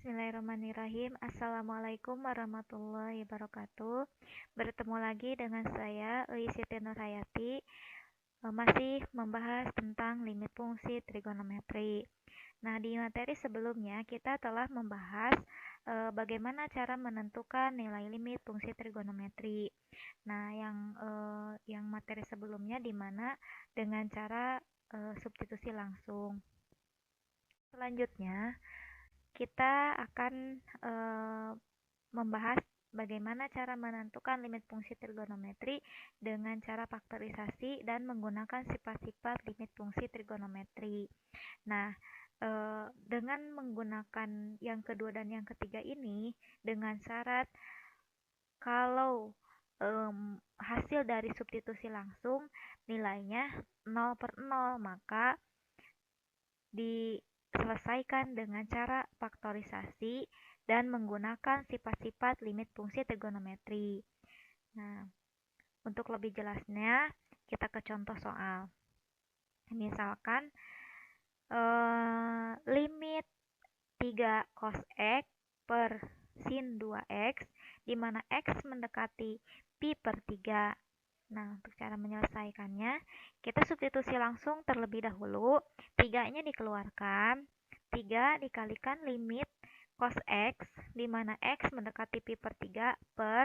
Bismillahirrahmanirrahim. Assalamualaikum warahmatullahi wabarakatuh. Bertemu lagi dengan saya, Siti Nurhayati, masih membahas tentang limit fungsi trigonometri. Nah, di materi sebelumnya kita telah membahas bagaimana cara menentukan nilai limit fungsi trigonometri. Nah, yang materi sebelumnya di mana dengan cara substitusi langsung. Selanjutnya, kita akan membahas bagaimana cara menentukan limit fungsi trigonometri dengan cara faktorisasi dan menggunakan sifat-sifat limit fungsi trigonometri. Nah, dengan menggunakan yang kedua dan yang ketiga ini dengan syarat kalau hasil dari substitusi langsung nilainya 0/0, maka diselesaikan dengan cara faktorisasi dan menggunakan sifat-sifat limit fungsi trigonometri. Nah, untuk lebih jelasnya, kita ke contoh soal. Misalkan limit 3 cos X per sin 2X, di mana X mendekati pi per 3. Nah, untuk cara menyelesaikannya, kita substitusi langsung terlebih dahulu. 3-nya dikeluarkan. 3 dikalikan limit cos X, di mana X mendekati pi per 3 per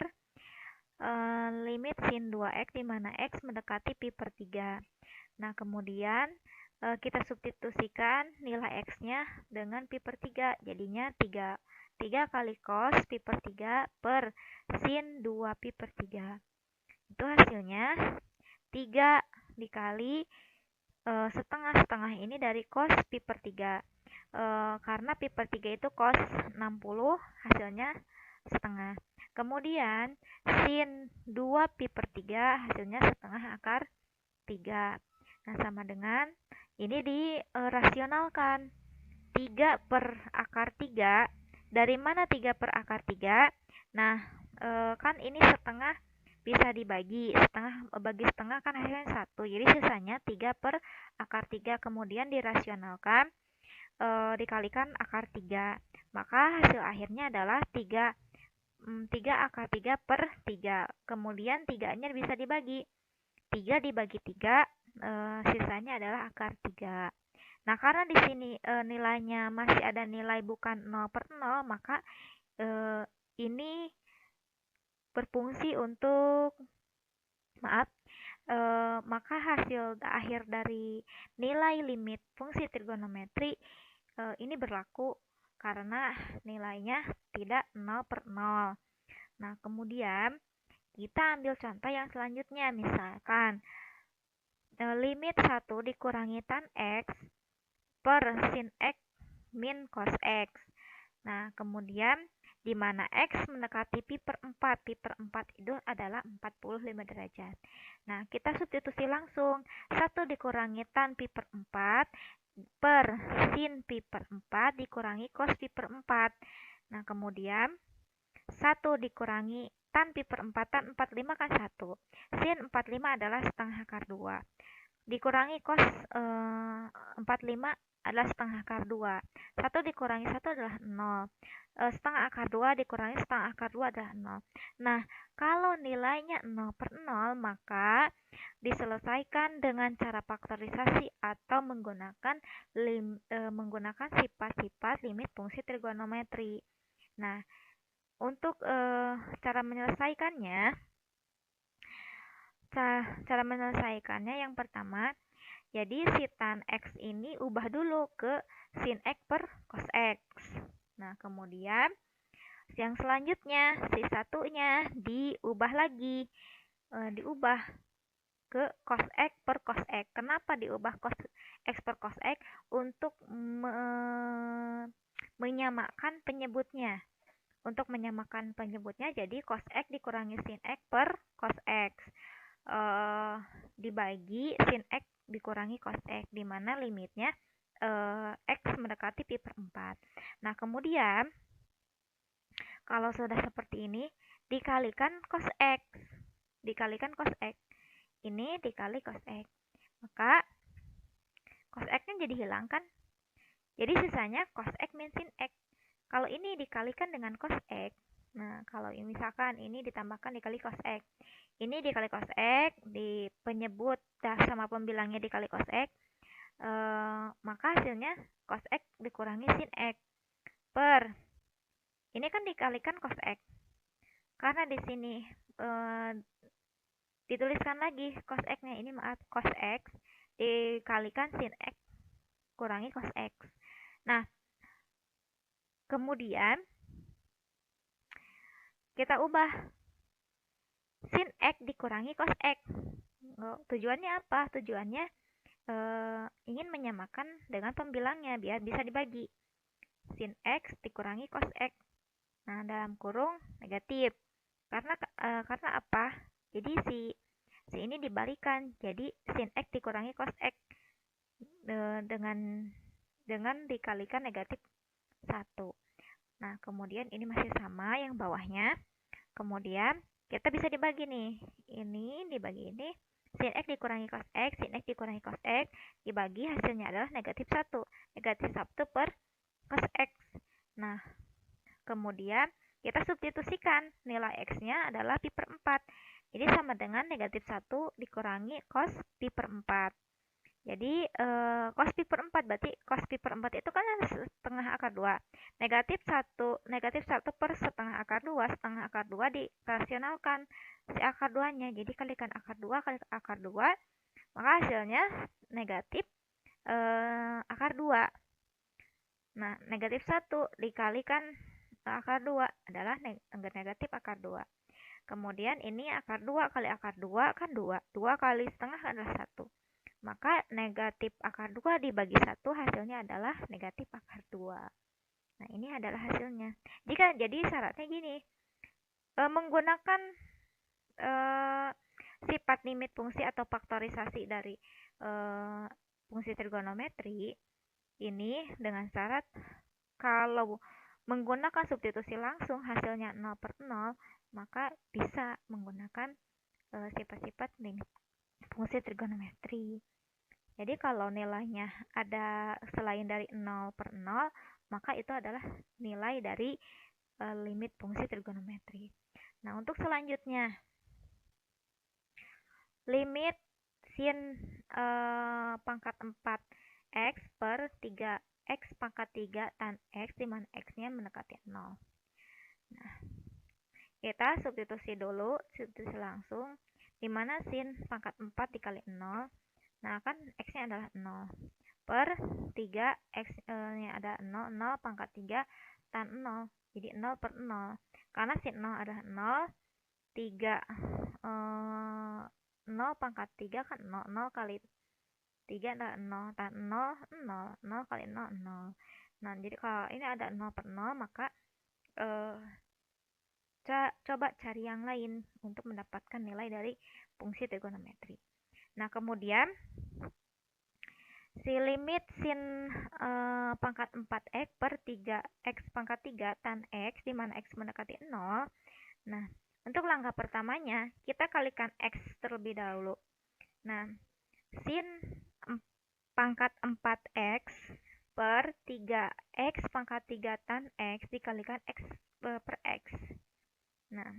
limit sin 2X, di mana X mendekati pi per 3. Nah, kemudian kita substitusikan nilai X-nya dengan pi per 3. Jadinya 3 kali cos pi per 3 per sin 2 pi per 3. Itu hasilnya 3 dikali setengah ini dari cos pi per 3. Karena pi per 3 itu cos 60, hasilnya setengah. Kemudian sin 2 pi per 3 hasilnya setengah akar 3. Nah, sama dengan ini dirasionalkan. 3 per akar 3. Dari mana 3 per akar 3? Nah, kan ini setengah bisa dibagi, setengah bagi setengah kan hasilnya 1, jadi sisanya 3 per akar 3, kemudian dirasionalkan, dikalikan akar 3, maka hasil akhirnya adalah 3 akar 3 per 3, kemudian 3-nya bisa dibagi, 3 dibagi 3, sisanya adalah akar 3. Nah, karena di sini nilainya masih ada nilai bukan 0/0, maka ini berfungsi untuk maka hasil akhir dari nilai limit fungsi trigonometri ini berlaku karena nilainya tidak 0/0. Nah, kemudian kita ambil contoh yang selanjutnya, misalkan limit 1 dikurangi tan X per sin X min cos X. Nah, kemudian di mana X mendekati pi per 4. Pi per 4 itu adalah 45 derajat. Nah, kita substitusi langsung. 1 dikurangi tan pi per 4 per sin pi per 4 dikurangi cos pi per 4. Nah, kemudian 1 dikurangi tan pi per 4. Tan 45 kan 1. Sin 45 adalah setengah akar 2. Dikurangi cos 45 adalah setengah akar 2. 1 dikurangi 1 adalah 0. Setengah akar 2 dikurangi setengah akar 2 adalah 0. Nah, kalau nilainya 0/0, maka diselesaikan dengan cara faktorisasi atau menggunakan sifat-sifat limit fungsi trigonometri. Nah, untuk cara menyelesaikannya yang pertama, jadi si tan X ini ubah dulu ke sin X per cos X. Nah, kemudian yang selanjutnya si satunya diubah lagi, diubah ke cos X per cos X. Kenapa diubah cos X per cos X? Untuk menyamakan penyebutnya. Untuk menyamakan penyebutnya, jadi cos X dikurangi sin X per cos X. Dibagi sin X dikurangi cos X, di mana limitnya X mendekati pi per 4. Nah, kemudian kalau sudah seperti ini dikalikan cos X. Ini dikali cos X. Maka cos X-nya jadi hilang kan? Jadi sisanya cos X min sin X. Kalau kalau ini dikalikan dengan cos X, nah kalau misalkan ini ditambahkan dikali cos X, ini dikali cos X, di penyebut sama pembilangnya dikali cos X, maka hasilnya cos X dikurangi sin X per, ini kan dikalikan cos X, karena di sini dituliskan lagi cos X-nya, ini maaf, cos X dikalikan sin X kurangi cos X. Nah, kemudian kita ubah sin X dikurangi cos X. Tujuannya apa? Tujuannya ingin menyamakan dengan pembilangnya biar bisa dibagi. Sin X dikurangi cos X. Nah, dalam kurung negatif. Karena apa? Jadi si ini dibalikan. Jadi sin X dikurangi cos X dengan dikalikan negatif 1. Nah, kemudian ini masih sama yang bawahnya. Kemudian kita bisa dibagi nih. Ini dibagi ini. Sin X dikurangi cos X, sin X dikurangi cos X, dibagi hasilnya adalah negatif 1. Negatif 1 per cos X. Nah, kemudian kita substitusikan nilai X-nya adalah pi per 4. Jadi sama dengan negatif 1 dikurangi cos pi per 4. Jadi cos pi per 4 berarti cos pi per 4 itu kan setengah akar 2. Negatif 1 per setengah akar 2. Setengah akar 2 dirasionalkan si akar 2-nya. Jadi kalikan akar 2 kali akar 2, maka hasilnya negatif akar 2. Nah, negatif 1 dikalikan akar 2 adalah negatif akar 2. Kemudian ini akar 2 kali akar 2 kan 2. 2 kali setengah adalah 1. Maka negatif akar 2 dibagi 1 hasilnya adalah negatif akar 2. Nah, ini adalah hasilnya. Jadi syaratnya gini, menggunakan sifat limit fungsi atau faktorisasi dari fungsi trigonometri ini dengan syarat kalau menggunakan substitusi langsung hasilnya 0 per 0, maka bisa menggunakan sifat-sifat limit fungsi trigonometri. Jadi kalau nilainya ada selain dari 0 per 0, maka itu adalah nilai dari limit fungsi trigonometri. Nah, untuk selanjutnya, limit sin pangkat 4x per 3x pangkat 3 tan x, di mana x-nya mendekati 0. Nah, kita substitusi dulu, substitusi langsung, di mana sin pangkat 4 dikali 0, nah kan x-nya adalah 0, per 3, x-nya ada 0, 0 pangkat 3 tan 0, jadi 0 per 0. Karena sin 0 adalah 0, 0 pangkat 3 kan 0, 0 kali 3 adalah 0, tan 0, 0, 0 kali 0, 0. Nah, jadi kalau ini ada 0 per 0, maka coba cari yang lain untuk mendapatkan nilai dari fungsi trigonometri. Nah, kemudian si limit sin pangkat 4x per 3x pangkat 3 tan x, di mana x mendekati 0. Nah, untuk langkah pertamanya kita kalikan x terlebih dahulu. Nah, sin pangkat 4x per 3x pangkat 3 tan x dikalikan x per x. Nah,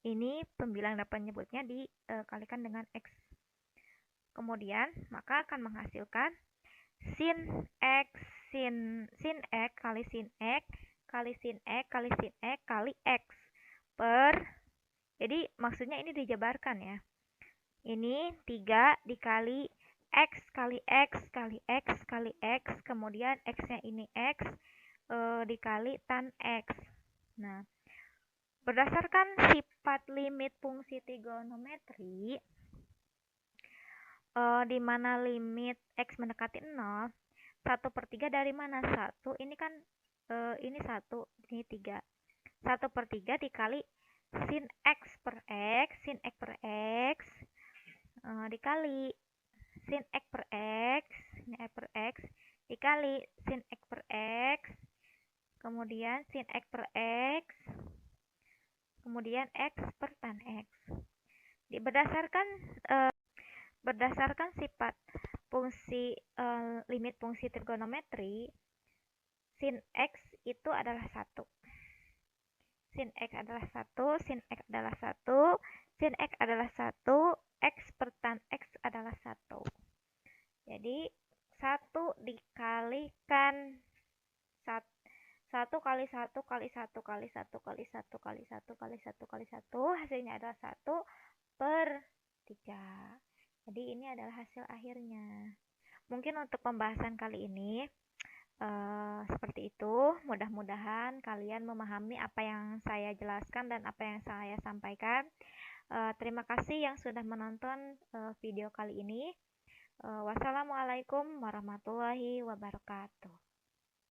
ini pembilang dapat menyebutnya dikalikan dengan x. Kemudian, maka akan menghasilkan sin x kali sin x kali sin x kali sin x kali x per, jadi maksudnya ini dijabarkan ya. Ini 3 dikali x kali x kali x kali x, kemudian x-nya ini x dikali tan x. Nah, berdasarkan sifat limit fungsi trigonometri, di mana limit x mendekati 0, 1/3 dari mana? 1, ini kan ini 1, ini 3. 1/3 dikali sin x per x, sin x per x, dikali sin x per x, sin x per x, dikali sin x per x, kemudian sin x per x, kemudian x per tan x. Berdasarkan sifat fungsi limit fungsi trigonometri, sin X itu adalah 1. Sin X adalah 1, sin X adalah 1, sin X adalah 1, X per tan X adalah 1. Jadi 1 dikalikan 1 kali 1 kali 1 kali 1 kali 1 kali 1 kali 1 kali 1 hasilnya adalah 1 per 3. Jadi ini adalah hasil akhirnya. Mungkin untuk pembahasan kali ini seperti itu. Mudah-mudahan kalian memahami apa yang saya jelaskan dan apa yang saya sampaikan. Terima kasih yang sudah menonton video kali ini. Wassalamualaikum warahmatullahi wabarakatuh.